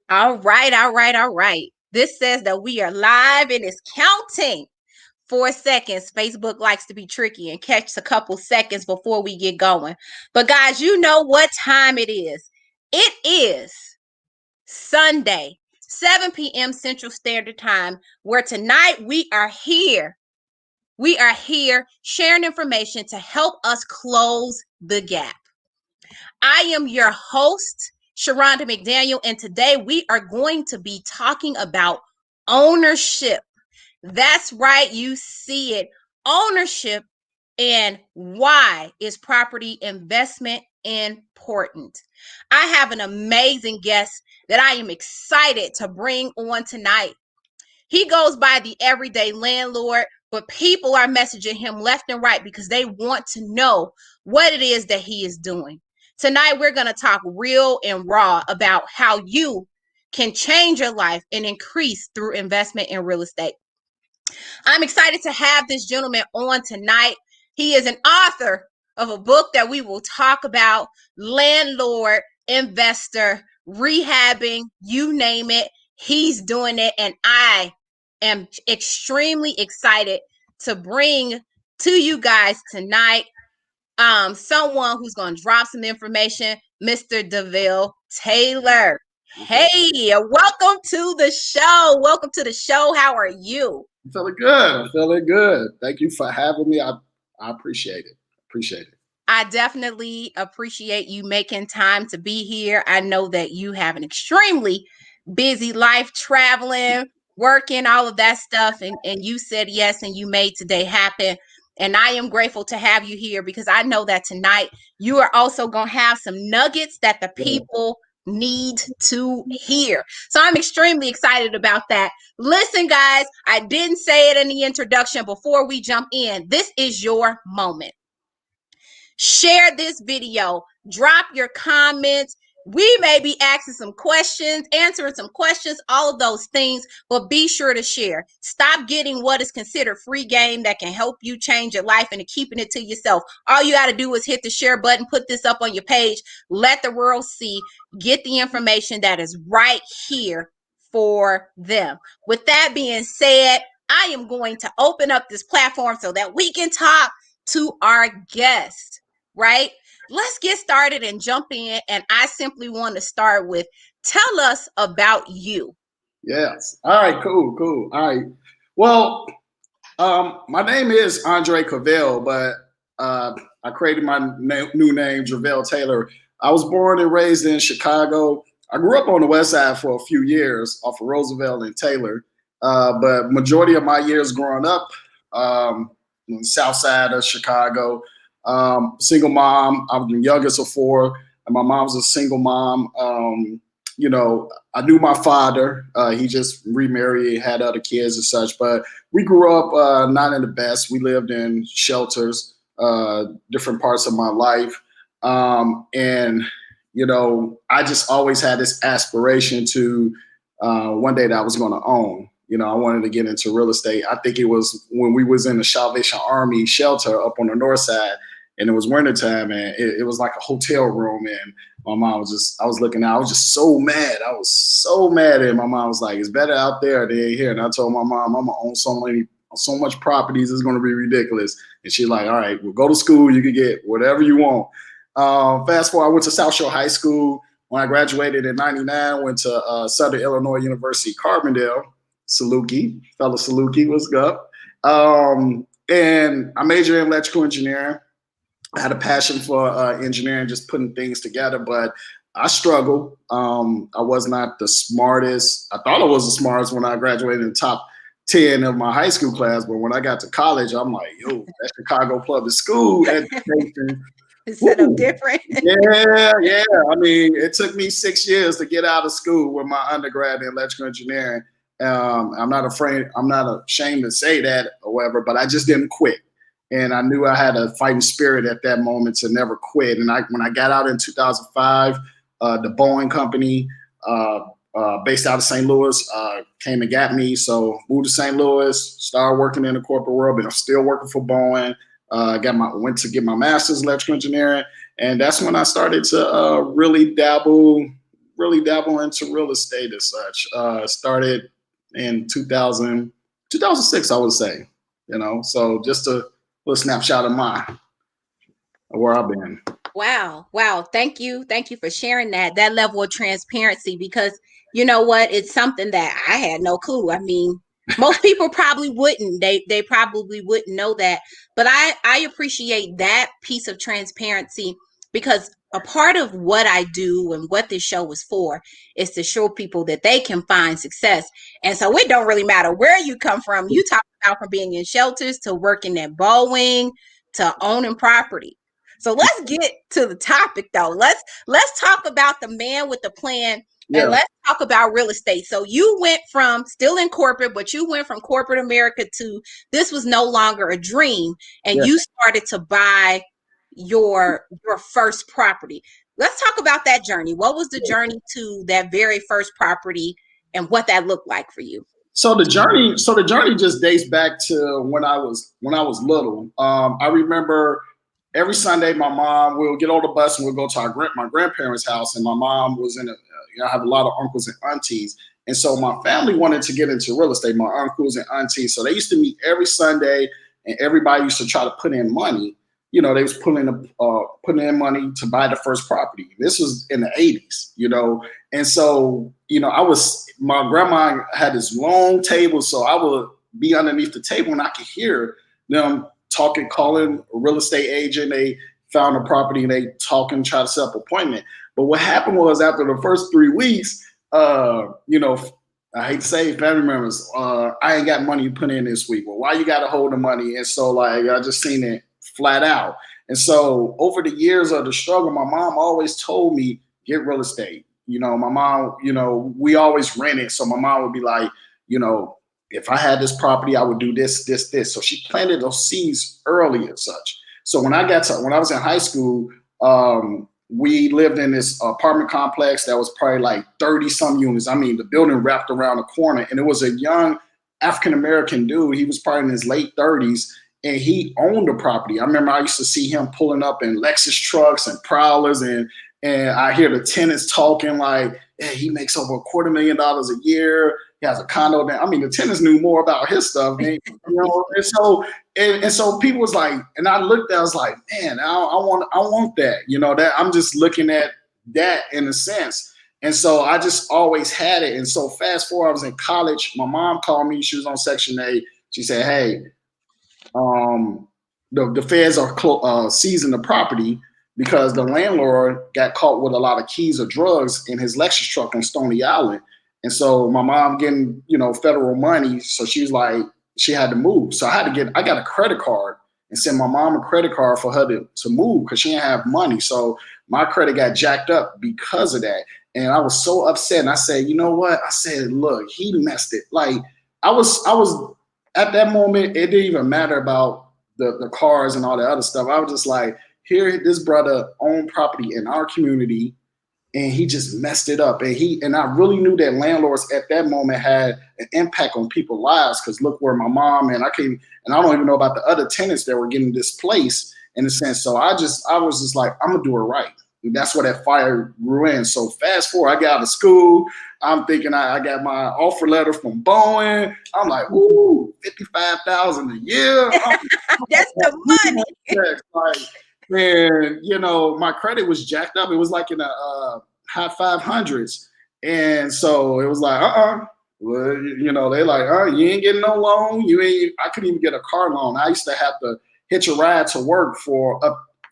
All right, all right, all right. This says that we are live and it's counting. 4 seconds. Facebook likes to be tricky and catch a couple seconds before we get going. But guys, you know what time it is. It is Sunday, 7 p.m. Central Standard Time, where tonight we are here. We are here sharing information to help us close the gap. I am your host, Shronda McDaniel, and today we are going to be talking about ownership. That's right, you see it. Ownership and why is property investment important? I have an amazing guest that I am excited to bring on tonight. He goes by the Everyday Landlord, but people are messaging him left and right because they want to know what it is that he is doing. Tonight, we're going to talk real and raw about how you can change your life and increase through investment in real estate. I'm excited to have this gentleman on tonight. He is an author of a book that we will talk about, landlord, investor, rehabbing, you name it. He's doing it. And I am extremely excited to bring to you guys tonight someone who's going to drop some information, Mr. Drevell Taylor. Hey, welcome to the show. Welcome to the show. How are you? I'm feeling good. I'm feeling good. Thank you for having me. I appreciate it. Appreciate it. I definitely appreciate you making time to be here. I know that you have an extremely busy life, traveling, working, all of that stuff. And you said yes, and you made today happen. And I am grateful to have you here because I know that tonight you are also going to have some nuggets that the people need to hear. So I'm extremely excited about that. Listen, guys, I didn't say it in the introduction before we jump in. This is your moment. Share this video, drop your comments. We may be asking some questions, answering some questions, all of those things, but be sure to share. Stop getting what is considered free game that can help you change your life and keeping it to yourself. All you got to do is hit the share button, put this up on your page, let the world see, get the information that is right here for them. With that being said, I am going to open up this platform so that we can talk to our guest. Right? Let's get started and jump in. And I simply want to start with tell us about you. Yes. All right. Cool. All right. Well, my name is Andre Cavell, but I created my new name, Drevell Taylor. I was born and raised in Chicago. I grew up on the West Side for a few years, off of Roosevelt and Taylor. But majority of my years growing up, on the South Side of Chicago. Single mom. I was the youngest of four, and my mom was a single mom. I knew my father. He just remarried, had other kids and such. But we grew up not in the best. We lived in shelters, different parts of my life. And I just always had this aspiration to one day that I was going to own. I wanted to get into real estate. I think it was when we was in the Salvation Army shelter up on the north side, and it was wintertime, and it was like a hotel room, and my mom I was looking out, I was just so mad. I was so mad, and my mom was like, it's better out there than here. And I told my mom, I'm gonna own so much properties, it's gonna be ridiculous. And she's like, all right, we'll go to school, you can get whatever you want. Fast forward, I went to South Shore High School. When I graduated in 99, went to Southern Illinois University, Carbondale. Saluki, fellow Saluki, what's up? And I majored in electrical engineering. I had a passion for engineering, just putting things together, but I struggled. I was not the smartest. I thought I was the smartest when I graduated in the top 10 of my high school class, but when I got to college, I'm like, yo, that Chicago public school education. It's set up different. Yeah. I mean, it took me 6 years to get out of school with my undergrad in electrical engineering. I'm not ashamed to say that or whatever, but I just didn't quit. And I knew I had a fighting spirit at that moment to never quit. And when I got out in 2005, the Boeing company, based out of St. Louis, came and got me. So moved to St. Louis, started working in the corporate world, but I'm still working for Boeing. Went to get my master's in electrical engineering. And that's when I started to really dabble, really dabble into real estate as such. Started in 2006, I would say. So just a little snapshot of where I've been. Wow. Thank you for sharing that level of transparency, because you know what, it's something that I had no clue. I mean, most people probably wouldn't. They probably wouldn't know that. But I appreciate that piece of transparency, because a part of what I do and what this show is for is to show people that they can find success. And so it don't really matter where you come from. You talk about from being in shelters to working at Boeing to owning property. So let's get to the topic though. Let's talk about the man with the plan, and Yeah, let's talk about real estate. So you went from still in corporate, but you went from corporate America to this was no longer a dream, and yeah. you started to buy your first property. Let's talk about that journey. What was the journey to that very first property and what that looked like for you? So the journey just dates back to when I was little. I remember every Sunday my mom will get on the bus and we'll go to my grandparents' house, and my mom was I have a lot of uncles and aunties, and so my family wanted to get into real estate. My uncles and aunties, so they used to meet every Sunday, and everybody used to try to put in money. They was putting in money to buy the first property. This was in the 80s, and so my grandma had this long table, so I would be underneath the table and I could hear them talking, calling a real estate agent. They found a property and they talking, try to set up an appointment. But what happened was after the first 3 weeks, I hate to say it, family members, I ain't got money to put in this week. Well, why you got to hold the money? And so like I just seen it flat out. And so over the years of the struggle, my mom always told me, get real estate. My mom, we always rented. So my mom would be like, if I had this property, I would do this, this, this. So she planted those seeds early and such. So when I was in high school, we lived in this apartment complex that was probably like 30 some units. I mean, the building wrapped around the corner, and it was a young African-American dude. He was probably in his late 30s, and he owned the property. I remember I used to see him pulling up in Lexus trucks and Prowlers, and I hear the tenants talking like, hey, he makes over $250,000 a year. He has a condo there. I mean, the tenants knew more about his stuff, and so people was like, and I looked at, I was like, man, I want that, that I'm just looking at that in a sense. And so I just always had it. And so fast forward, I was in college. My mom called me. She was on Section 8. She said, hey, the feds are seizing the property because the landlord got caught with a lot of keys of drugs in his Lexus truck on Stony Island. And so my mom getting, federal money. So she was like, she had to move. So I got a credit card and sent my mom a credit card for her to move because she didn't have money. So my credit got jacked up because of that. And I was so upset. And I said, you know what? I said, look, he messed it. Like I was at that moment, it didn't even matter about the cars and all that other stuff. I was just like, here, this brother owned property in our community, and he just messed it up. And I really knew that landlords at that moment had an impact on people's lives, because look where my mom and I don't even know about the other tenants that were getting displaced in a sense. So I was just like, I'm gonna do it right. And that's where that fire grew in. So fast forward, I got out of school. I'm thinking I got my offer letter from Boeing. I'm like, ooh, $55,000 a year. That's the money. Like, man, my credit was jacked up. It was like in the high 500s. And so it was like, well, they like, you ain't getting no loan. I couldn't even get a car loan. I used to have to hitch a ride to work for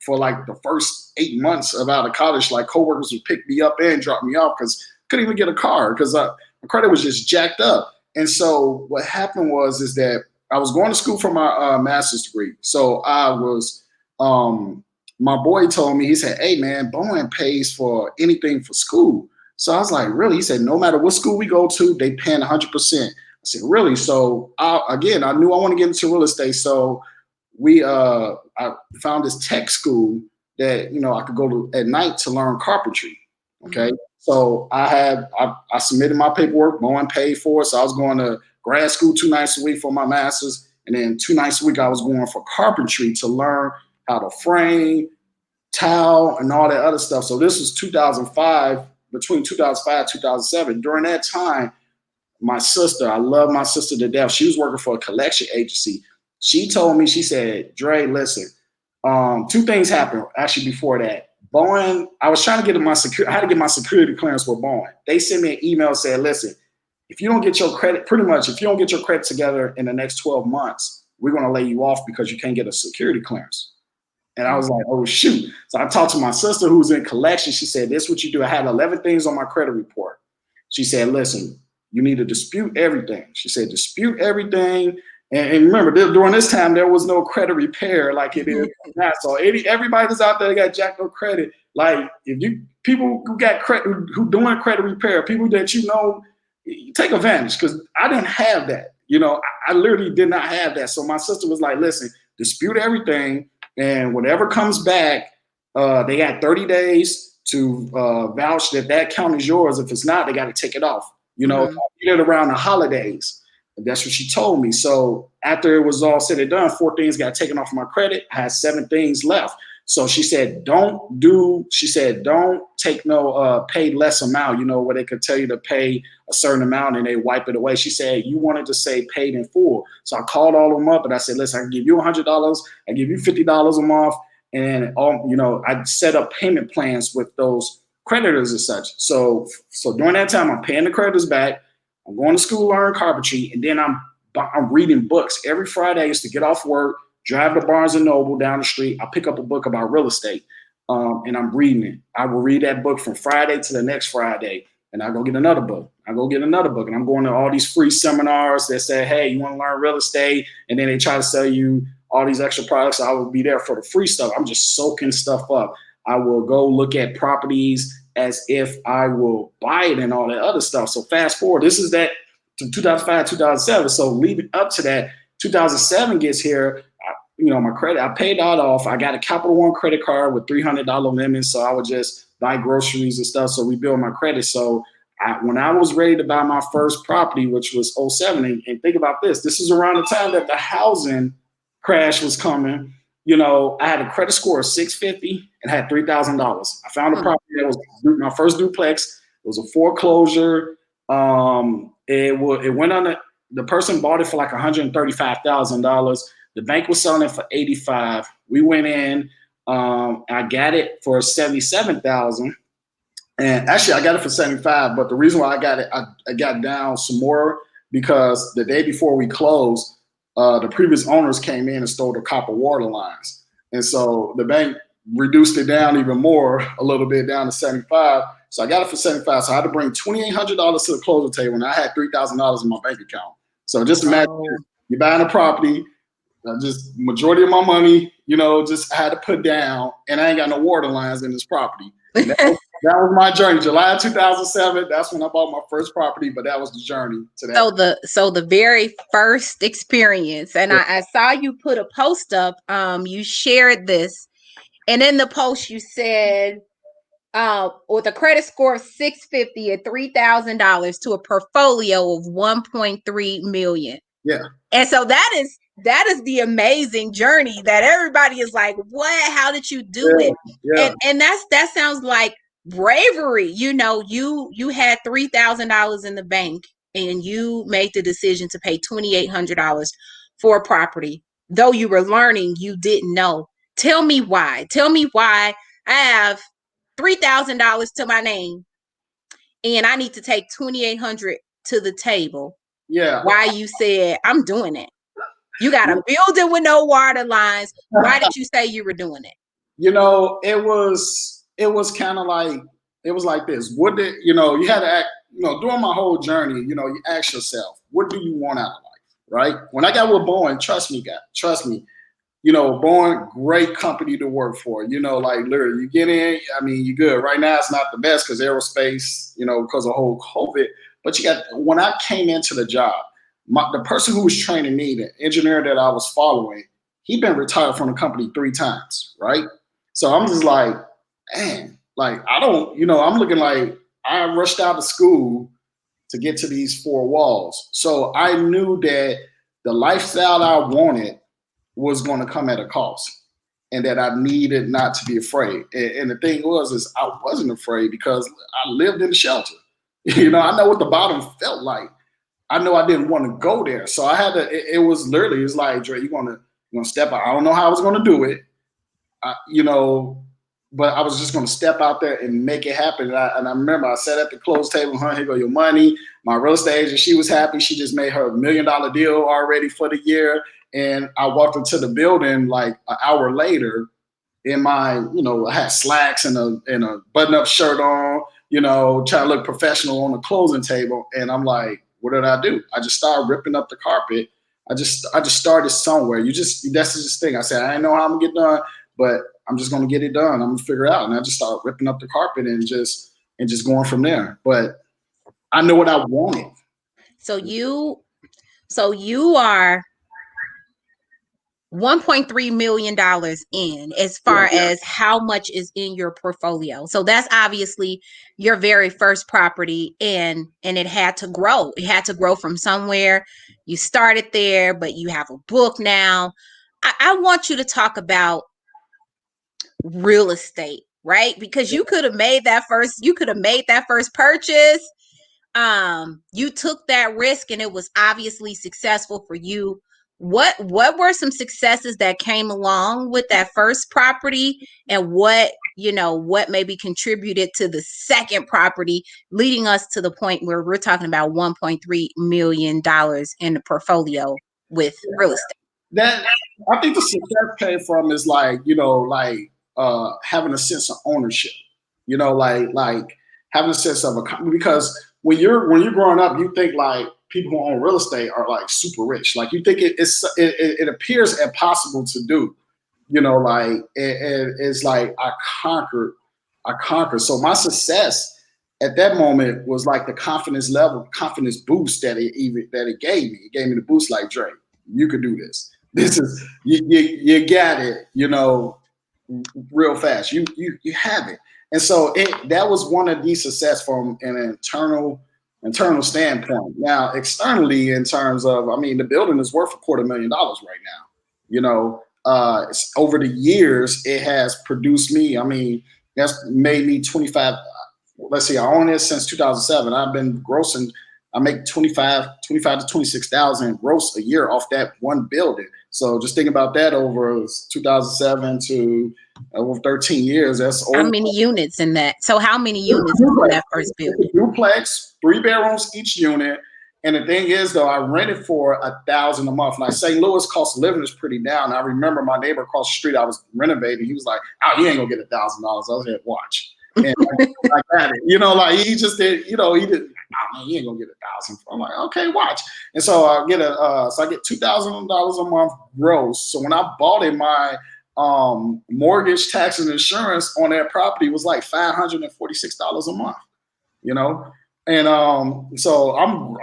like the first 8 months of out of college. Like coworkers would pick me up and drop me off because couldn't even get a car because my credit was just jacked up. And so what happened is that I was going to school for my master's degree. So I was, my boy told me, he said, hey man, Boeing pays for anything for school. So I was like, really? He said, no matter what school we go to, they paying 100%. I said, really? So I knew I want to get into real estate. So I found this tech school that, I could go to at night to learn carpentry. Okay. Mm-hmm. So I submitted my paperwork, Boeing paid for it. So I was going to grad school 2 nights a week for my master's. And then 2 nights a week, I was going for carpentry to learn how to frame, tile, and all that other stuff. So this was 2005. between 2005 2007. During that time, my sister, I love my sister to death. She was working for a collection agency. She told me, she said, Dre, listen, two things happened actually before that. Boeing, I was trying to get I had to get my security clearance with Boeing. They sent me an email saying, listen, if you don't get your credit, pretty much, if you don't get your credit together in the next 12 months, we're going to lay you off because you can't get a security clearance. And I was like, oh, shoot. So I talked to my sister who's in collection. She said, this is what you do. I had 11 things on my credit report. She said, listen, you need to dispute everything. She said, dispute everything. And remember, during this time, there was no credit repair like it is now. So everybody that's out there that got jacked up credit, like if you people who got credit, who doing credit repair, people that you know, take advantage, because I didn't have that. You know, I literally did not have that. So my sister was like, listen, dispute everything, and whatever comes back, they got 30 days to vouch that account is yours. If it's not, they got to take it off. You know, get it around the holidays. And that's what she told me. So after it was all said and done, 4 things got taken off my credit. I had 7 things left. So she said, don't take no paid less amount, you know, where they could tell you to pay a certain amount and they wipe it away. She said, you wanted to say paid in full. So I called all of them up and I said, listen, I can give you $100. I give you $50 a month. And all, you know, I set up payment plans with those creditors and such. So during that time, I'm paying the creditors back. I'm going to school, learn carpentry, and then I'm reading books. Every Friday, I used to get off work, drive to Barnes & Noble down the street. I pick up a book about real estate, and I'm reading it. I will read that book from Friday to the next Friday, and I go get another book. And I'm going to all these free seminars that say, hey, you want to learn real estate? And then they try to sell you all these extra products. I will be there for the free stuff. I'm just soaking stuff up. I will go look at properties as if I will buy it and all that other stuff. So fast forward, this is that to 2005, 2007. So leading up to that, 2007 gets here, my credit, I paid that off. I got a Capital One credit card with $300 limit. So I would just buy groceries and stuff. So we build my credit. So when I was ready to buy my first property, which was 2007, and think about this is around the time that the housing crash was coming. You know, I had a credit score of 650 and had $3,000. I found a property that was my first duplex. It was a foreclosure. It went on the person bought it for like $135,000. The bank was selling it for $85,000. We went in. I got it for $77,000. And actually, I got it for $75,000. But the reason why I got it, I got down some more because the day before we closed, the previous owners came in and stole the copper water lines. And so the bank reduced it down even more, a little bit down to $75,000. So I got it for $75,000. So I had to bring $2,800 to the closing table, and I had $3,000 in my bank account. So just imagine you're buying a property, just majority of my money, just had to put down, and I ain't got no water lines in this property. That was my journey. July 2007. That's when I bought my first property, but that was the journey to that. So the very first experience, and I saw you put a post up. You shared this, and in the post you said, with a credit score of 650 at $3,000 to a portfolio of 1.3 million. Yeah. And so that is the amazing journey that everybody is like, what? How did you do it? Yeah. And that sounds like bravery. You had $3,000 in the bank and you made the decision to pay $2,800 for a property. Though you were learning, you didn't know. Tell me why. I have $3,000 to my name and I need to take $2,800 to the table. Yeah. Why you said, I'm doing it. You got a building with no water lines. Why did you say you were doing it? It was kind of like, it was like this. You had to act, during my whole journey, you ask yourself, what do you want out of life, right? When I got with Boeing, trust me, Boeing, great company to work for. Like literally, you get in, you're good. Right now, it's not the best because aerospace, because of whole COVID. But when I came into the job, the person who was training me, the engineer that I was following, he'd been retired from the company 3 times, right? So I'm just like, man, like I'm looking like I rushed out of school to get to these 4 walls. So I knew that the lifestyle I wanted was going to come at a cost. and that I needed not to be afraid. And the thing is I wasn't afraid because I lived in the shelter. You know, I know what the bottom felt like. I know I didn't want to go there. So I had to, it was literally, it's like, Dre, you're gonna step out. I don't know how I was gonna do it. You know, but I was just going to step out there and make it happen. And I remember I sat at the close table, here go your money. My real estate agent, she was happy. She just made her $1 million deal already for the year. And I walked into the building like an hour later in my, you know, I had slacks and a button-up shirt on, you know, trying to look professional on the closing table. And I'm like, what did I do? I just started ripping up the carpet. I just started somewhere. That's just the thing. I said, I didn't know how I'm gonna get done, but I'm just gonna get it done. I'm gonna figure it out. And I just started ripping up the carpet and just going from there. But I know what I wanted. So you are $1.3 million in as far as how much is in your portfolio. So that's obviously your very first property, and it had to grow. It had to grow from somewhere. You started there, but you have a book now. I want you to talk about real estate, right? Because you could have made that first purchase. You took that risk and it was obviously successful for you. What were some successes that came along with that first property, and what maybe contributed to the second property, leading us to the point where we're talking about $1.3 million in the portfolio with real estate? That I think the success came from is like, you know, like having a sense of ownership, you know, like having a sense of because when you're growing up, you think like people who own real estate are like super rich. Like you think it appears impossible to do, you know, like it's like I conquered. So my success at that moment was like the confidence boost that it gave me. It gave me the boost like, Dre, you could do this. This is you got it, you know, real fast. You have it. And so that was one of the success from an internal standpoint. Now, externally, in terms of, I mean, the building is worth $250,000 right now. You know, over the years, it has produced me. I mean, that's made me 25. Let's see, I own it since 2007. I've been grossing. I make 25 to 26,000 gross a year off that one building. So just think about that over 2007 to over 13 years. That's how many units in that? So how many units in that first building? Duplex, 3 bedrooms each unit. And the thing is, though, I rented for $1,000 a month. Like St. Louis, cost of living is pretty down. I remember my neighbor across the street, I was renovating. He was like, "Oh, you ain't gonna get $1,000." I was like, "Watch." And I got it. You know, like he just did. You know, he did. "Oh man, you ain't gonna get $1,000." I'm like, "Okay, watch." And so I get $2,000 a month gross. So when I bought it, my mortgage, tax, and insurance on that property was like $546 a month. You know, and so I'm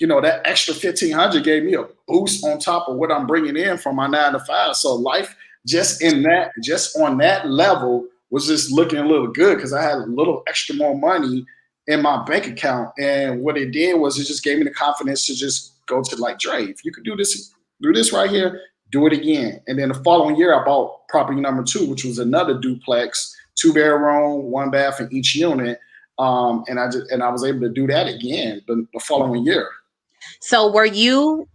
you know, that extra $1,500 gave me a boost on top of what I'm bringing in from my 9 to 5. So life just on that level was just looking a little good because I had a little extra more money in my bank account. And what it did was it just gave me the confidence to just go to like, Dre, if you could do this right here, do it again. And then the following year, I bought property number 2, which was another duplex, 2 bedroom, 1 bath in each unit. And I was able to do that again the following year. So were you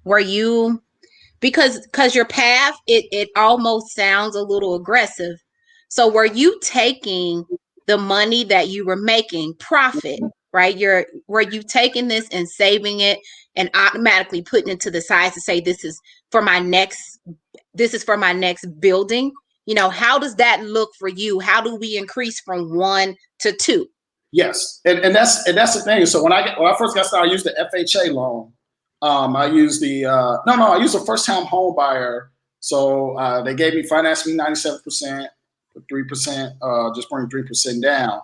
because your path, it almost sounds a little aggressive. So were you taking the money that you were making profit, right? Were you taking this and saving it and automatically putting it to the side to say, this is for my next building? You know, how does that look for you? How do we increase from 1 to 2? Yes. And that's the thing. So when I first got started, I used the FHA loan. I used I used a first time home buyer. So they gave me, financed me 97%, 3%, just bring 3% down.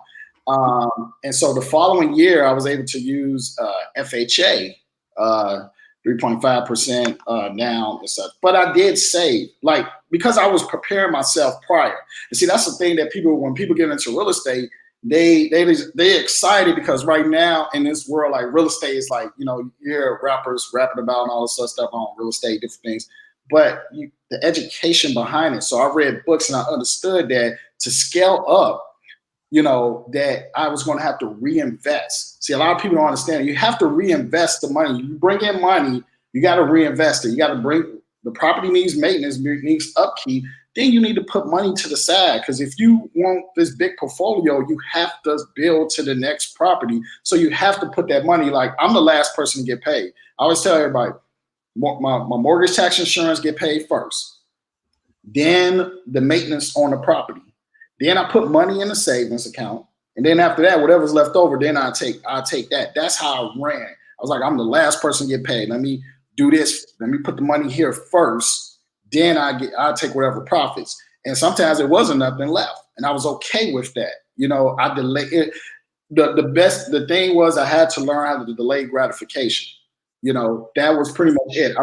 And so the following year, I was able to use FHA, 3.5% down and such. But I did save, like, because I was preparing myself prior. And see, that's the thing that when people get into real estate, they excited because right now in this world, like real estate is like, you know, you hear rappers rapping about and all this stuff on real estate, different things. but the education behind it. So I read books and I understood that to scale up, that I was going to have to reinvest. See, a lot of people don't understand. You have to reinvest the money. You bring in money, you got to reinvest it. You got to bring the property needs maintenance, needs upkeep. Then you need to put money to the side, because if you want this big portfolio, you have to build to the next property. So you have to put that money. Like, I'm the last person to get paid. I always tell everybody, my mortgage, tax, insurance get paid first, then the maintenance on the property. Then I put money in the savings account. And then after that, whatever's left over, then I'll take that. That's how I ran. I was like, I'm the last person to get paid. Let me do this. Let me put the money here first. Then I'll take whatever profits. And sometimes there wasn't nothing left. And I was okay with that. I delay it. The thing was, I had to learn how to delay gratification. That was pretty much it.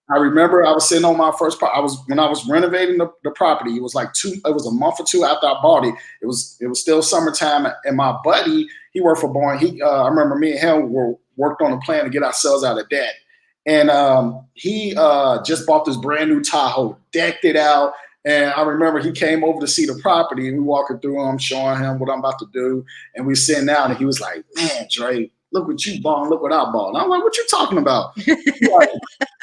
I remember I was sitting on my first when I was renovating the property. It was like it was a month or two after I bought it. It was still summertime, and my buddy, he worked for Boeing. I remember me and him worked on a plan to get ourselves out of debt. And he just bought this brand new Tahoe, decked it out. And I remember he came over to see the property, and we walking through. I'm showing him what I'm about to do, and we sitting down, and he was like, "Man, Dre, look what you bought, look what I bought." And I'm like, "What you talking about?" Like,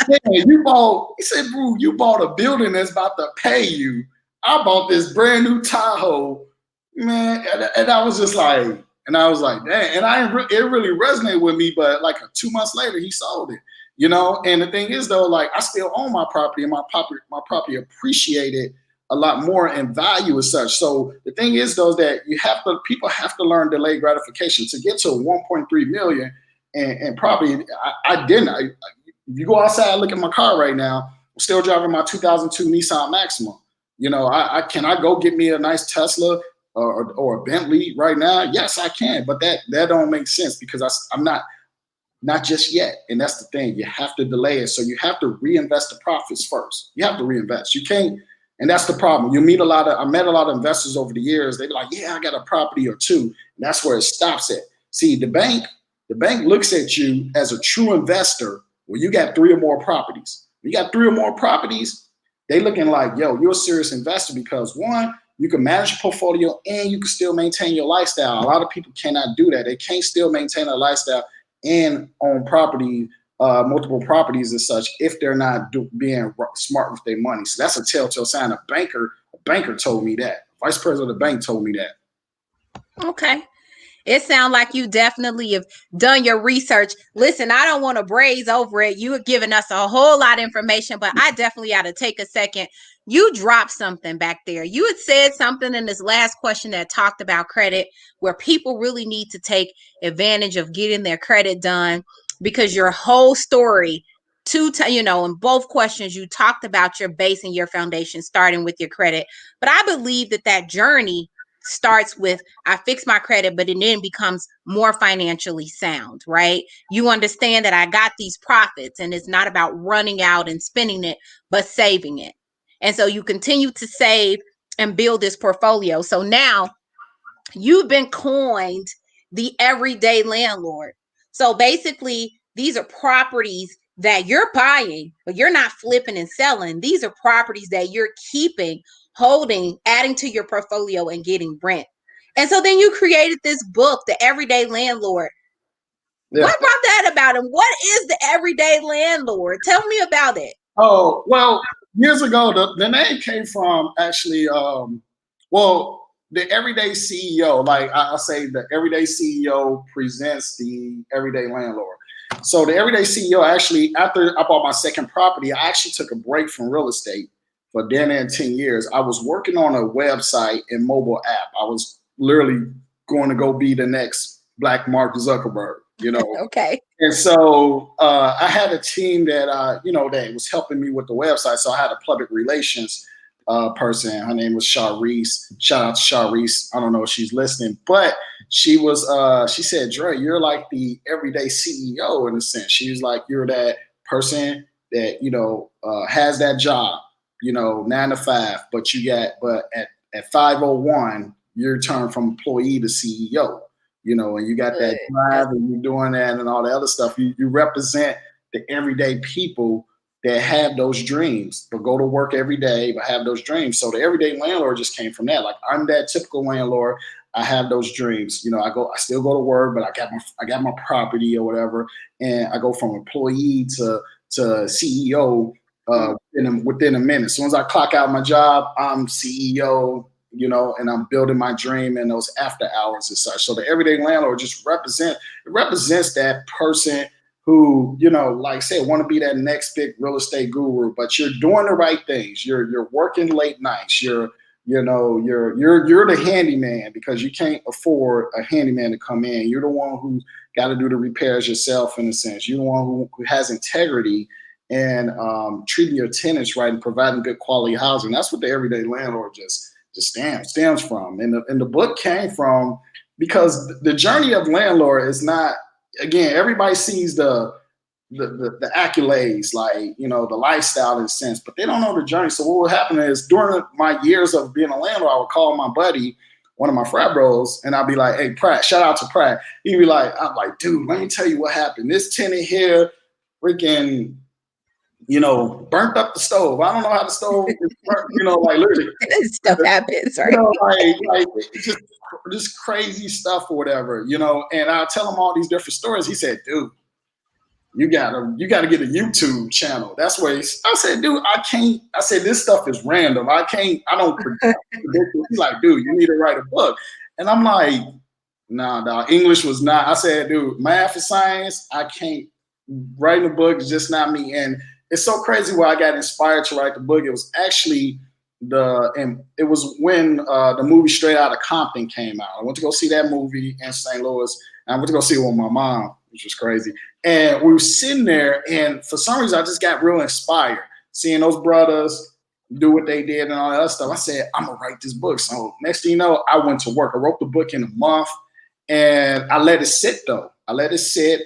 "Man, you bought," he said, "Bro, you bought a building that's about to pay you. I bought this brand new Tahoe, man." And I was just like, "Dang." And it really resonated with me. But like 2 months later, he sold it. And the thing is, though, like, I still own my property, and my property appreciated a lot more in value as such. So the thing is, though, is that people have to learn delayed gratification to get to 1.3 million. And probably I didn't. If you go outside and look at my car right now, I'm still driving my 2002 Nissan Maxima. Can I go get me a nice Tesla or a Bentley right now? Yes, I can. But that don't make sense, because I'm not just yet. And that's the thing. You have to delay it. So you have to reinvest the profits first. You have to reinvest. You can't. And that's the problem. I met a lot of investors over the years. They be like, "Yeah, I got a property or two." And that's where it stops at. See, the bank looks at you as a true investor when you got 3 or more properties. When you got 3 or more properties, they looking like, "Yo, you're a serious investor," because one, you can manage your portfolio and you can still maintain your lifestyle. A lot of people cannot do that. They can't still maintain a lifestyle and own property, multiple properties and such, if they're not being smart with their money. So that's a telltale sign. A banker told me that. Vice president of the bank told me that. Okay. It sounds like you definitely have done your research. Listen, I don't want to braze over it. You have given us a whole lot of information, but I definitely ought to take a second. You dropped something back there. You had said something in this last question that talked about credit, where people really need to take advantage of getting their credit done, because your whole story, in both questions, you talked about your base and your foundation, starting with your credit. But I believe that journey starts with, I fix my credit, but it then becomes more financially sound, right? You understand that I got these profits, and it's not about running out and spending it, but saving it. And so you continue to save and build this portfolio. So now you've been coined the everyday landlord. So basically, these are properties that you're buying, but you're not flipping and selling. These are properties that you're keeping, holding, adding to your portfolio, and getting rent. And so then you created this book, The Everyday Landlord. Yeah. What brought that about? And what is the Everyday Landlord? Tell me about it. Oh, well, years ago, the name came from actually, the Everyday CEO. Like I say, the Everyday CEO presents the Everyday Landlord. So the Everyday CEO, actually, after I bought my second property, I actually took a break from real estate for damn near 10 years. I was working on a website and mobile app. I was literally going to go be the next Black Mark Zuckerberg, Okay. And so I had a team that, that was helping me with the website. So I had a public relations person. Her name was Sharice. Shout out to Sharice. I don't know if she's listening, but she said, "Dre, you're like the everyday CEO in a sense." She was like, "You're that person that, has that job, 9 to 5, but at 5:01, you're turned from employee to CEO. And you got that drive, and you're doing that and all the other stuff. You represent the everyday people that have those dreams, but go to work every day, but have those dreams. So the everyday landlord just came from that. Like I'm that typical landlord. I have those dreams. I still go to work, but I got my property or whatever, and I go from employee to CEO within a minute. As soon as I clock out my job, I'm CEO. And I'm building my dream in those after hours and such. So the everyday landlord just represents that person who, like I said, want to be that next big real estate guru, but you're doing the right things. You're working late nights. You're the handyman because you can't afford a handyman to come in. You're the one who got to do the repairs yourself, in a sense. You're the one who has integrity and treating your tenants right and providing good quality housing. That's what the everyday landlord just stems from. And the book came from because the journey of landlord is not, again, everybody sees the accolades, like, the lifestyle in a sense, but they don't know the journey. So what would happen is during my years of being a landlord, I would call my buddy, one of my frat bros, and I'd be like, hey, Pratt, shout out to Pratt. He'd be like, I'm like, dude, let me tell you what happened. This tenant here freaking, burnt up the stove. I don't know how the stove is burnt, like literally. Stuff happens, right? Like just crazy stuff or whatever, and I'll tell him all these different stories. He said, dude, you gotta get a YouTube channel. That's where I said, dude, I can't. I said, this stuff is random. I don't predict it. He's like, dude, you need to write a book. And I'm like, nah, dog, English was not. I said, dude, math and science, I can't. Writing a book is just not me. And it's so crazy where I got inspired to write the book. It was actually it was when the movie Straight Outta Compton came out. I went to go see that movie in St. Louis, and I went to go see it with my mom, which was crazy. And we were sitting there, and for some reason, I just got real inspired seeing those brothers do what they did and all that stuff. I said, I'm gonna write this book. So next thing you know, I went to work. I wrote the book in a month, and I let it sit though. I let it sit.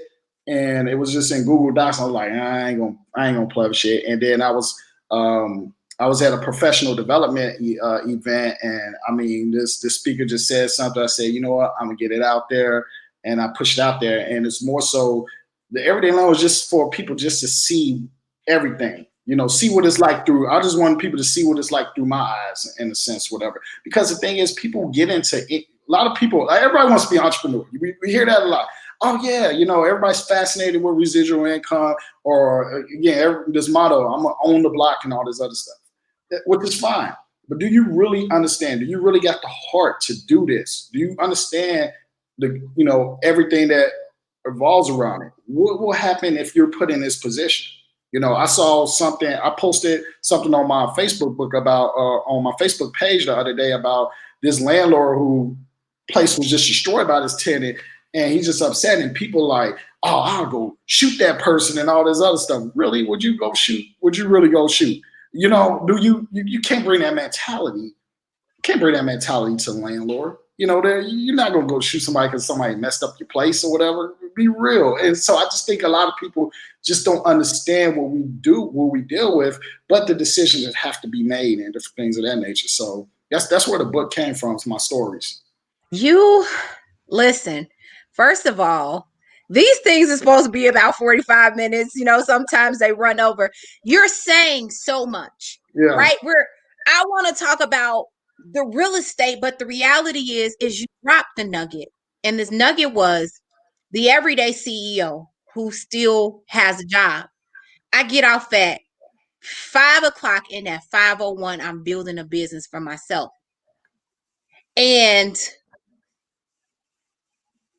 And it was just in Google Docs. I was like, I ain't gonna play with shit. And then I was at a professional development event, and I mean, this speaker just said something. I said, you know what, I'm gonna get it out there, and I pushed it out there. And it's more so the everyday loan is just for people just to see everything, see what it's like through. I just want people to see what it's like through my eyes, in a sense, whatever. Because the thing is, people get into it. A lot of people, everybody wants to be an entrepreneur. We hear that a lot. Oh yeah, everybody's fascinated with residual income, or this motto, I'm gonna own the block and all this other stuff, which is fine. But do you really understand? Do you really got the heart to do this? Do you understand everything that revolves around it? What will happen if you're put in this position? I saw something. I posted something on my Facebook book about on my Facebook page the other day about this landlord who place was just destroyed by this tenant. And he's just upset, and people like, oh, I'll go shoot that person and all this other stuff. Really? Would you go shoot? Would you really go shoot? Do you can't bring that mentality. You can't bring that mentality to the landlord. You're not gonna go shoot somebody because somebody messed up your place or whatever. Be real. And so I just think a lot of people just don't understand what we do, what we deal with, but the decisions that have to be made and different things of that nature. So that's where the book came from. It's my stories. You listen. First of all, these things are supposed to be about 45 minutes. Sometimes they run over. You're saying so much, right? I want to talk about the real estate, but the reality is you dropped the nugget. And this nugget was the everyday CEO who still has a job. I get off at 5:00, and at 5:01, I'm building a business for myself. And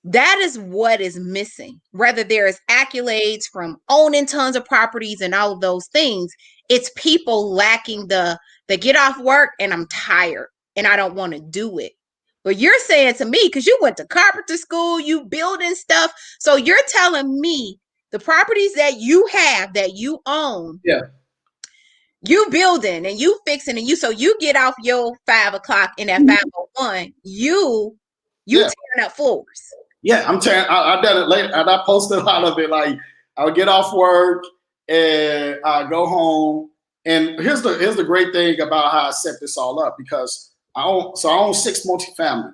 that is what is missing. Whether there is accolades from owning tons of properties and all of those things, it's people lacking the get off work and I'm tired and I don't want to do it. But you're saying to me, because you went to carpenter school, you building stuff. So you're telling me the properties that you have, that you own, you building and you fixing, and so you get off your 5:00, and at 5:01, you tearing up floors. Yeah, I'm tearing. I done it later, and I posted a lot of it. Like I'll get off work and I go home. And here's the great thing about how I set this all up, because I own 6 multifamily,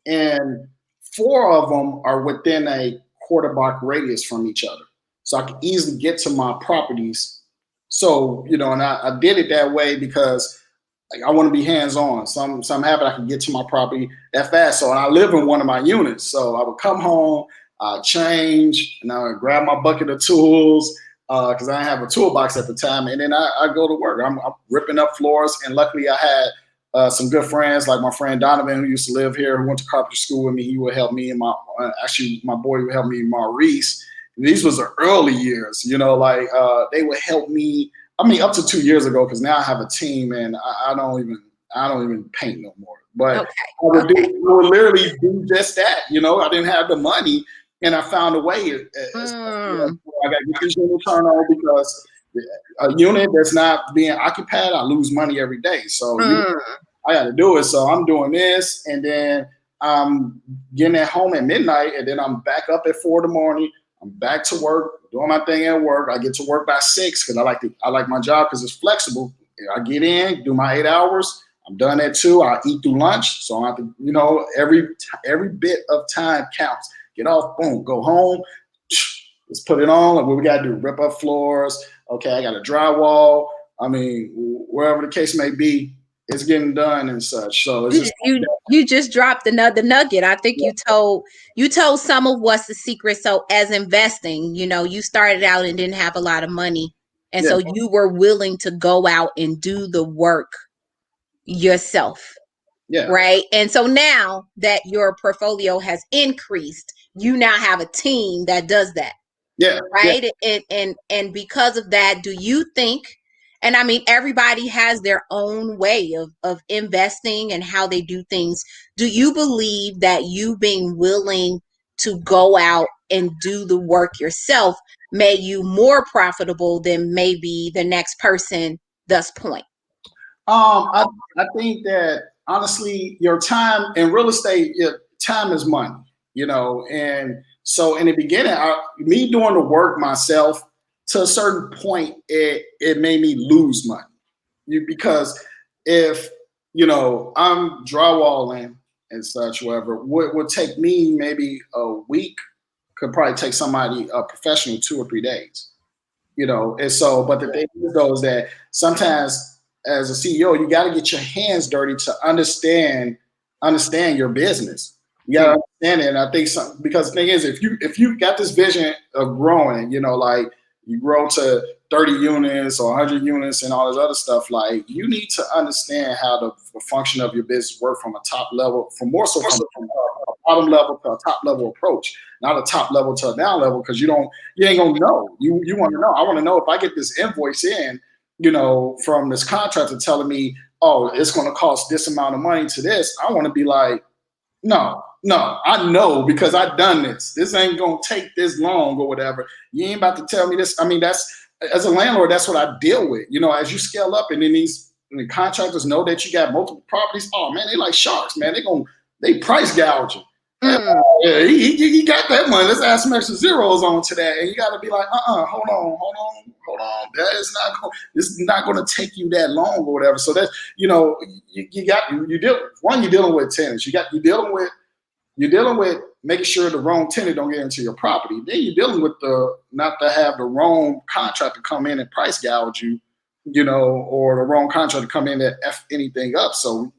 and 4 of them are within a quarter block radius from each other, so I can easily get to my properties So, and I did it that way because like I want to be hands on. Some happen I can get to my property that fast. So and I live in one of my units. So I would come home, change, and I would grab my bucket of tools because I didn't have a toolbox at the time, and then I go to work. I'm ripping up floors, and luckily I had some good friends like my friend Donovan who used to live here, who went to carpentry school with me. He would help me, and actually my boy would help me, Maurice. And these was the early years, like they would help me. I mean, up to 2 years ago, because now I have a team and I don't even paint no more. But Okay. I would literally do just that. I didn't have the money, and I found a way. I got to get this unit turned on because a unit that's not being occupied, I lose money every day. So I got to do it. So I'm doing this, and then I'm getting at home at midnight, and then I'm back up at 4 in the morning. I'm back to work, doing my thing at work. I get to work by 6 because I like my job because it's flexible. I get in, do my 8 hours. I'm done at 2. I eat through lunch, so I have to, every bit of time counts. Get off, boom, go home. Let's put it on. Like what we gotta do, rip up floors. Okay, I got a drywall. I mean, wherever the case may be, it's getting done and such. So it's just you just dropped another nugget. I think yeah, you told some of what's the secret. So as investing, you started out and didn't have a lot of money. And yeah, so you were willing to go out and do the work yourself. yeah, Right. And so now that your portfolio has increased, you now have a team that does that. yeah, yeah. Right. And because of that, do you think, and I mean everybody has their own way of investing and how they do things. Do you believe that you being willing to go out and do the work yourself made you more profitable than maybe the next person thus point? I I think that honestly, your time in real estate, time is money, and so in the beginning, me doing the work myself to a certain point, it made me lose money. Because if I'm drywalling and such, whatever, what would take me maybe a week could probably take somebody a professional 2 or 3 days. And so, but the thing is though is that sometimes as a CEO, you got to get your hands dirty to understand your business. You got to understand it. And I think because the thing is, if you got this vision of growing, like you grow to 30 units or 100 units and all this other stuff, like you need to understand how the function of your business work from a top level, from more so from a bottom level to a top level approach, not a top level to a down level, because you ain't gonna know. You want to know. I want to know if I get this invoice in, from this contractor telling me, oh, it's going to cost this amount of money to this. I want to be like, no, I know because I've done this. This ain't gonna take this long or whatever. You ain't about to tell me this. I mean, that's as a landlord, that's what I deal with. As you scale up, and then the contractors know that you got multiple properties. Oh man, they like sharks, man. They price gouging. Yeah, he got that money. Let's add some extra zeros on to that, and you got to be like, hold on. This is not going to take you that long or whatever. So that's you're dealing with tenants. You're dealing with making sure the wrong tenant don't get into your property. Then you're dealing with not to have the wrong contractor come in and price gouge you, or the wrong contractor come in and F anything up. So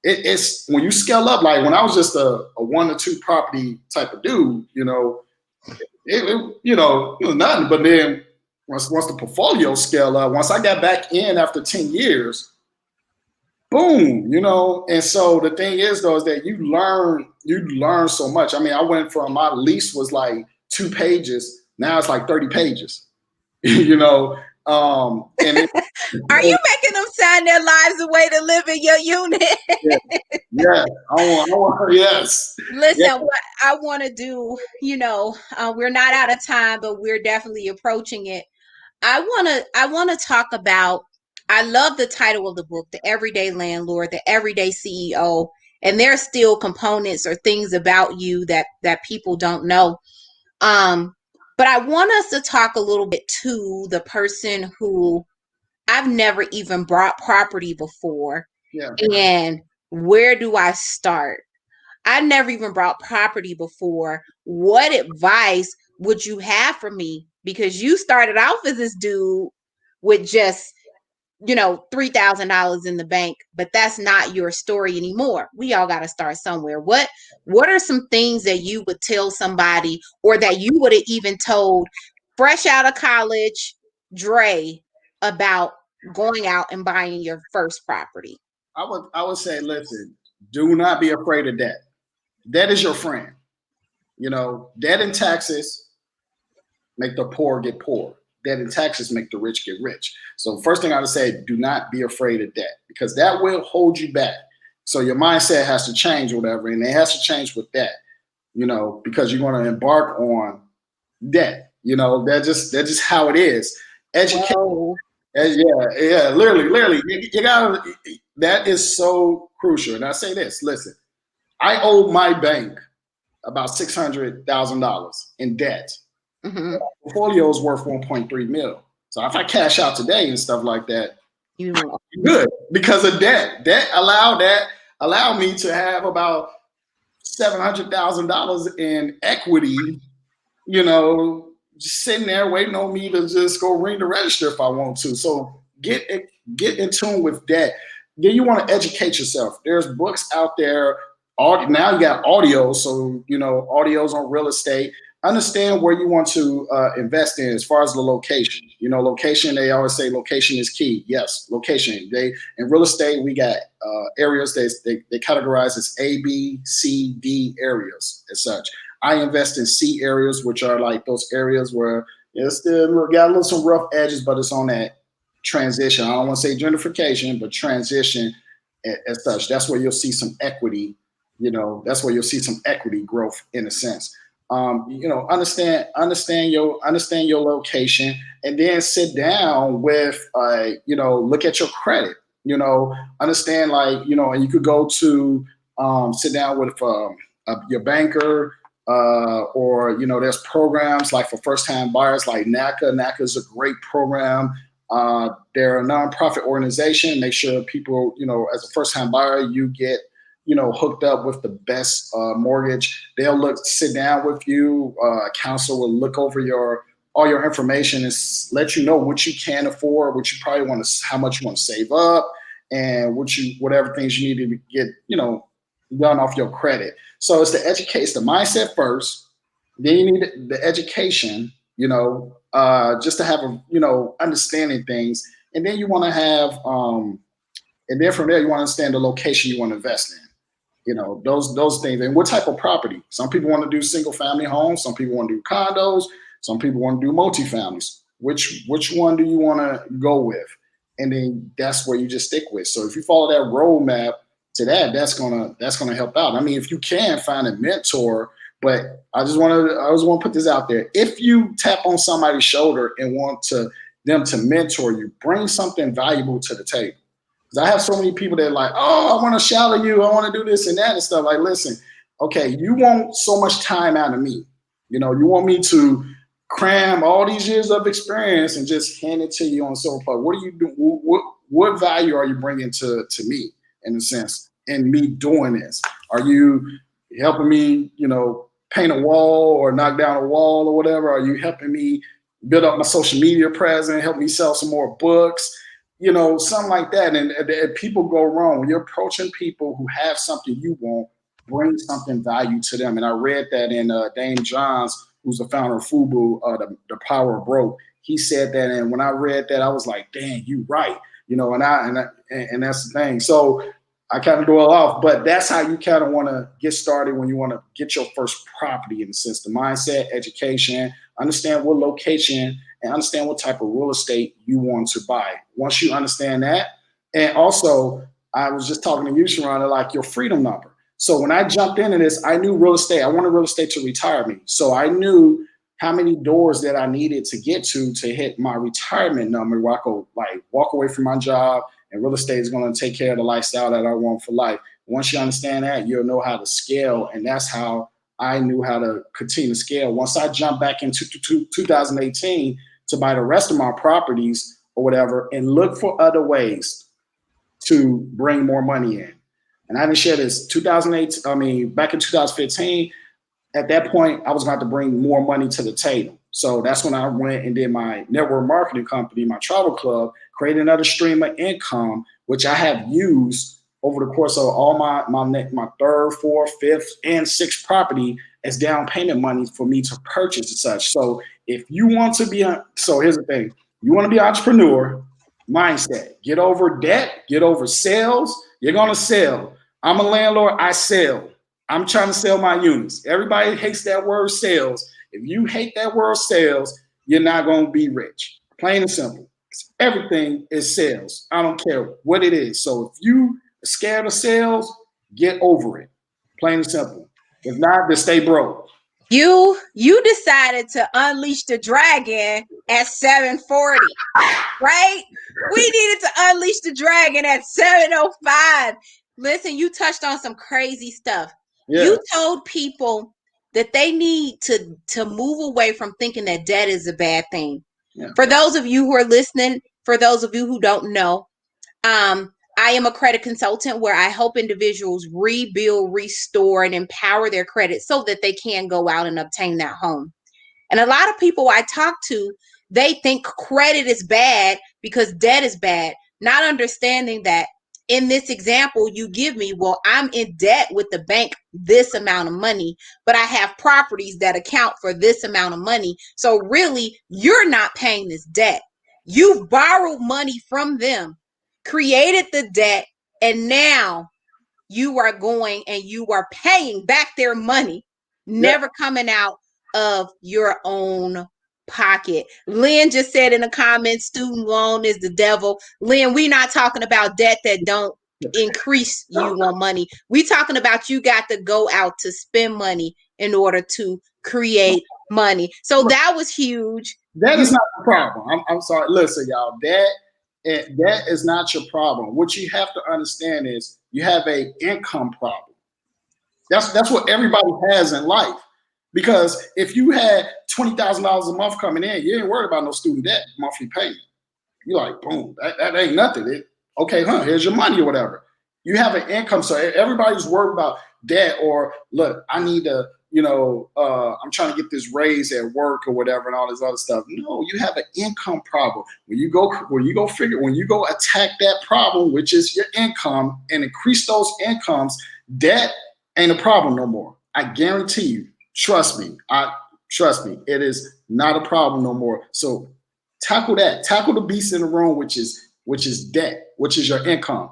it's when you scale up, like when I was just a 1 or 2 property type of dude, it was nothing. But then once the portfolio scale up, once I got back in after 10 years, boom, and so the thing is though is that you learn so much. I mean, I went from, my lease was like 2 pages, now it's like 30 pages. And Are you making them sign their lives away to live in your unit? yeah, I want, yes. Listen, what I want to do, we're not out of time, but we're definitely approaching it. I want to talk about, I love the title of the book, The Everyday Landlord, The Everyday CEO, and there are still components or things about you that people don't know. But I want us to talk a little bit to the person who, I've never even bought property before. Yeah. And where do I start? I never even bought property before. What advice would you have for me? Because you started off as this dude with just, $3,000 in the bank, but that's not your story anymore. We all got to start somewhere. What are some things that you would tell somebody, or that you would have even told fresh out of college Dre, about going out and buying your first property? I would say, listen, do not be afraid of debt. Debt is your friend. Debt and taxes make the poor get poor. Debt and taxes make the rich get rich. So first thing I would say, do not be afraid of debt, because that will hold you back. So your mindset has to change or whatever, and it has to change with that, because you're going to embark on debt. That's just how it is. Education. Whoa. Yeah, literally. You gotta. That is so crucial. And I say this, listen, I owe my bank about $600,000 in debt. Mm-hmm. Portfolio is worth 1.3 mil. So if I cash out today and stuff like that, You good, because of debt. Debt allowed me to have about $700,000 in equity, just sitting there waiting on me to just go ring the register if I want to. So get in tune with that. Then you want to educate yourself. There's books out there. Now you got audio, so audios on real estate. Understand where you want to invest in as far as the location. Location. They always say location is key. Yes, location. In real estate, we got areas they categorize as A, B, C, D areas as such. I invest in C areas, which are like those areas where it's still got a little some rough edges, but it's on that transition. I don't want to say gentrification, but transition as such. That's where you'll see some equity. That's where you'll see some equity growth in a sense. Understand your location, and then sit down with, look at your credit. Understand, and you could go to sit down with your banker, or there's programs like for first time buyers like NACA. NACA is a great program. They're a nonprofit organization. Make sure people, as a first time buyer, you get hooked up with the best mortgage. They'll sit down with you. A counselor will look over all your information and let you know what you can afford, what you probably want to, how much you want to save up, and whatever things you need to get, done off your credit. So it's the mindset first. Then you need the education, just to have understanding things, and then you want to have, and then from there you want to understand the location you want to invest in. Those things, and what type of property. Some people want to do single family homes. Some people want to do condos. Some people want to do multifamilies. Which one do you want to go with? And then that's where you just stick with. So if you follow that roadmap to that's gonna help out. I mean, if you can find a mentor, but I just want to put this out there. If you tap on somebody's shoulder and want them to mentor you, bring something valuable to the table. I have so many people that are like, oh, I want to shadow you. I want to do this and that and stuff. Like, listen, okay, you want so much time out of me. You want me to cram all these years of experience and just hand it to you on so far. What do you do? What value are you bringing to me, in a sense, in me doing this? Are you helping me, paint a wall or knock down a wall or whatever? Are you helping me build up my social media presence, help me sell some more books? Something like that. And people go wrong when you're approaching people who have something you want. Bring something value to them. And I read that in Dame Johns, who's the founder of FUBU, the Power of Broke. He said that, and when I read that, I was like, "Dang, you right." And that's the thing. So I kind of dwell off, but that's how you kind of want to get started when you want to get your first property, in the sense, the mindset, education, understand what location, and understand what type of real estate you want to buy. Once you understand that, and also I was just talking to you, Shronda, like your freedom number. So when I jumped into this, I knew real estate. I wanted real estate to retire me. So I knew how many doors that I needed to get to hit my retirement number, where I could walk away from my job, and real estate is going to take care of the lifestyle that I want for life. Once you understand that, you'll know how to scale, and that's how I knew how to continue to scale. Once I jumped back into 2018 to buy the rest of my properties or whatever, and look for other ways to bring more money in. And I didn't share this back in 2015, at that point, I was going to bring more money to the table. So that's when I went and did my network marketing company, my travel club, create another stream of income, which I have used over the course of all my third, fourth, fifth, and sixth property as down payment money for me to purchase and such. So if you want to be, so here's the thing, you want to be an entrepreneur mindset, get over debt, get over sales. You're going to sell. I'm a landlord. I sell. I'm trying to sell my units. Everybody hates that word sales. If you hate that word sales, you're not going to be rich. Plain and simple. Everything is sales. I don't care what it is. So if you are scared of sales, get over it. Plain and simple. If not, then stay broke. You decided to unleash the dragon at 7:40, right? We needed to unleash the dragon at 7:05. Listen, you touched on some crazy stuff. Yeah. You told people that they need to move away from thinking that debt is a bad thing. Yeah. For those of you who are listening, for those of you who don't know, I am a credit consultant where I help individuals rebuild, restore, and empower their credit so that they can go out and obtain that home. And a lot of people I talk to, they think credit is bad because debt is bad, not understanding that in this example you give me, well, I'm in debt with the bank this amount of money, but I have properties that account for this amount of money. So really, you're not paying this debt. You've borrowed money from them, created the debt, and now you are going and you are paying back their money, never coming out of your own pocket. Lynn just said in the comments, student loan is the devil. Lynn, we're not talking about debt that don't increase you on money. We're talking about you got to go out to spend money in order to create money. So that was huge. That is not the problem. I'm sorry. Listen, y'all, that is not your problem. What you have to understand is you have an income problem. That's what everybody has in life. Because if you had $20,000 a month coming in, you ain't worried about no student debt monthly payment. You're like, boom, that ain't nothing. Okay, here's your money or whatever. You have an income, so everybody's worried about debt or look, I need to, I'm trying to get this raise at work or whatever and all this other stuff. No, you have an income problem. When you go attack that problem, which is your income, and increase those incomes, debt ain't a problem no more. I guarantee you. Trust me. It is not a problem no more. So tackle that. Tackle the beast in the room, which is debt, which is your income.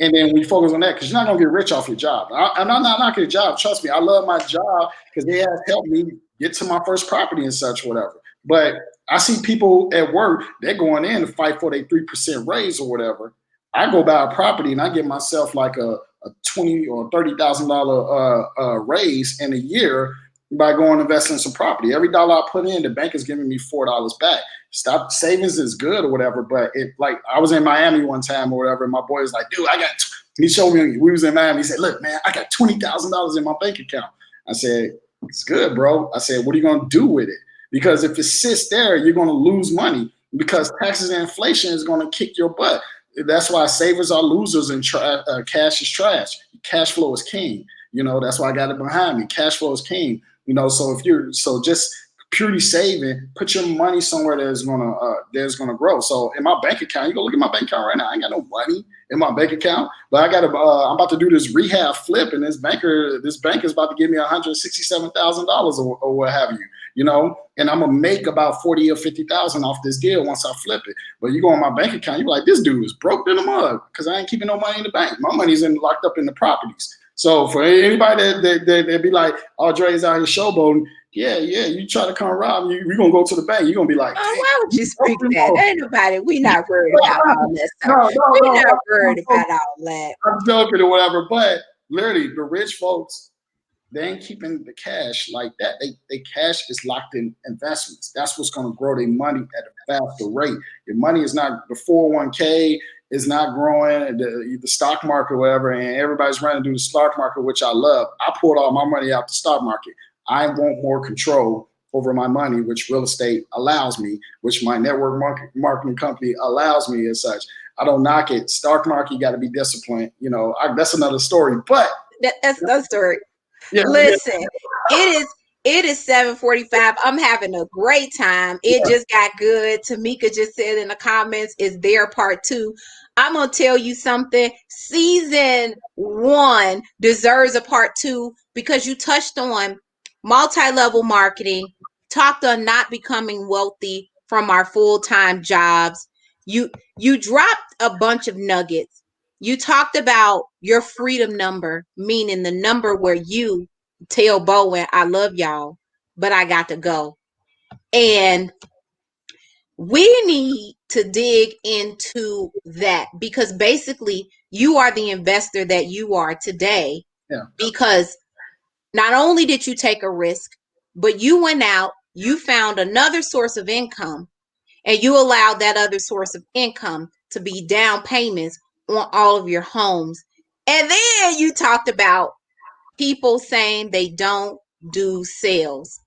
And then we focus on that because you're not gonna get rich off your job. I'm not knocking your job. Trust me, I love my job because they have helped me get to my first property and such, whatever. But I see people at work, they're going in to fight for their 3% raise or whatever. I go buy a property and I get myself like a $20,000 or $30,000 raise in a year by going invest in some property. Every dollar I put in, the bank is giving me $4 back. Stop savings is good or whatever, but I was in Miami one time or whatever, and my boy was like, dude, he showed me, we was in Miami. He said, look, man, I got $20,000 in my bank account. I said, it's good, bro. I said, what are you going to do with it? Because if it sits there, you're going to lose money because taxes and inflation is going to kick your butt. That's why savers are losers and cash is trash. Cash flow is king. That's why I got it behind me. Cash flow is king. So just purely saving, put your money somewhere that's gonna grow. So in my bank account, you go look at my bank account right now. I ain't got no money in my bank account, but I'm about to do this rehab flip, and this bank is about to give me $167,000 or what have you. And I'm gonna make about 40 or 50,000 off this deal once I flip it. But you go on my bank account, you're like, this dude is broke in the mud because I ain't keeping no money in the bank. My money's locked up in the properties. So for anybody that be like, oh, Dre's out here showboating, yeah, you try to come around, we're going to go to the bank. You're going to be like, oh, why would you speak that? Ain't nobody, we not worried about all that stuff. We're not worried about all that. I'm joking or whatever, but literally the rich folks, they ain't keeping the cash like that. They cash is locked in investments. That's what's going to grow their money at a faster rate. Your money is not the 401k. Is not growing, the stock market, whatever, and everybody's running to do the stock market, which I love. I pulled all my money out the stock market. I want more control over my money, which real estate allows me, which my network marketing company allows me as such. I don't knock it. Stock market, you got to be disciplined. That's another story. But that's the story. Yeah, yeah, Listen, it is 7:45. I'm having a great time. It yeah, just got good. Tamika just said in the comments, is there part two? I'm gonna tell you something. Season one deserves a part two because you touched on multi-level marketing, talked on not becoming wealthy from our full-time jobs. You dropped a bunch of nuggets. You talked about your freedom number, meaning the number where you tell Bowen, I love y'all, but I got to go. And we need to dig into that because basically you are the investor that you are today yeah, because not only did you take a risk, but you went out, you found another source of income, and you allowed that other source of income to be down payments on all of your homes. And then you talked about people saying they don't do sales.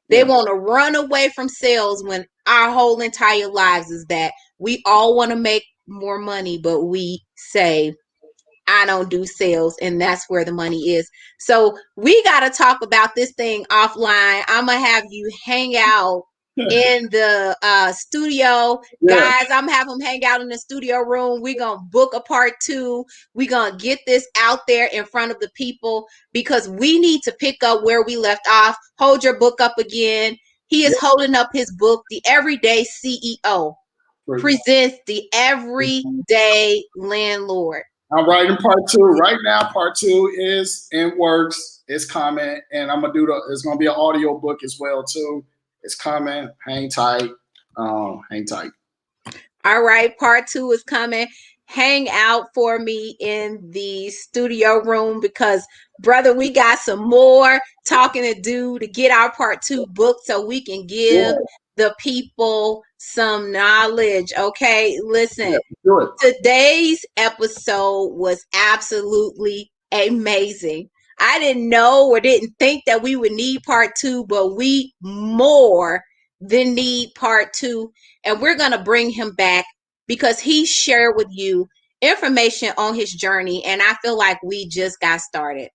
They yeah. want to run away from sales when our whole entire lives is that we all want to make more money, but we say I don't do sales, and that's where the money is. So we got to talk about this thing offline. I'm gonna have you hang out in the studio, Yeah, guys. I'm gonna have them hang out in the studio room. We're gonna book a part two. We're gonna get this out there in front of the people because we need to pick up where we left off. Hold your book up again. He is yeah. holding up his book, The Everyday CEO For- presents the Everyday Landlord. I'm writing part two right now. Part two is in works. It's coming, and I'm gonna do the. It's gonna be an audio book as well too. It's coming. Hang tight. Hang tight. All right, part two is coming. Hang out for me in the studio room because, brother, we got some more talking to do to get our part two booked so we can give Yeah, the people some knowledge. Okay, yeah. listen, Do it. today's episode was absolutely amazing. I didn't know or didn't think that we would need part two, but we more than need part two. And we're going to bring him back because he shared with you information on his journey. And I feel like we just got started.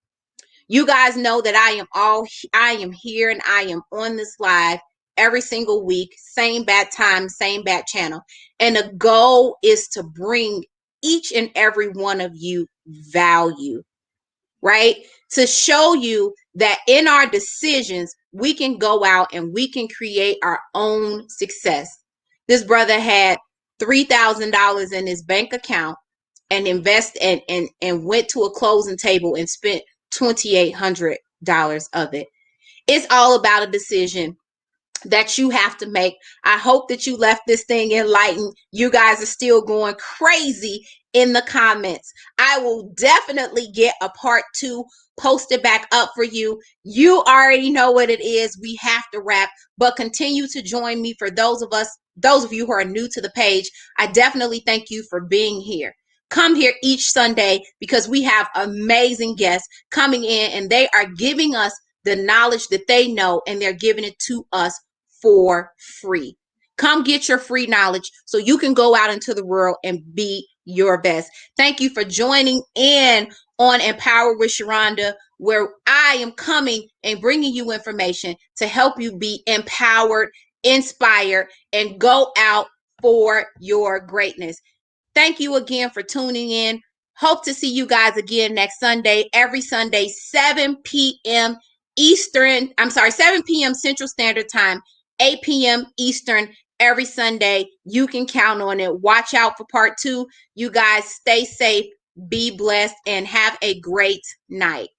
You guys know that I am here and I am on this live every single week, same bad time, same bad channel. And the goal is to bring each and every one of you value, right? To show you that in our decisions, we can go out and we can create our own success. This brother had $3,000 in his bank account and invest and went to a closing table and spent $2,800 of it. It's all about a decision that you have to make. I hope that you left this thing enlightened. You guys are still going crazy in the comments. I will definitely get a part two posted back up for you. You already know what it is. We have to wrap, but continue to join me. For those of you who are new to the page, I definitely thank you for being here. Come here each Sunday because we have amazing guests coming in and they are giving us the knowledge that they know and they're giving it to us for free. Come get your free knowledge so you can go out into the world and be your best. Thank you for joining in on Empowered with Shronda, where I am coming and bringing you information to help you be empowered, inspired, and go out for your greatness. Thank you again for tuning in. Hope to see you guys again next Sunday, every Sunday, 7 p.m. Eastern. I'm sorry, 7 p.m. Central Standard Time, 8 p.m. Eastern every Sunday. You can count on it. Watch out for part two. You guys stay safe, be blessed, and have a great night.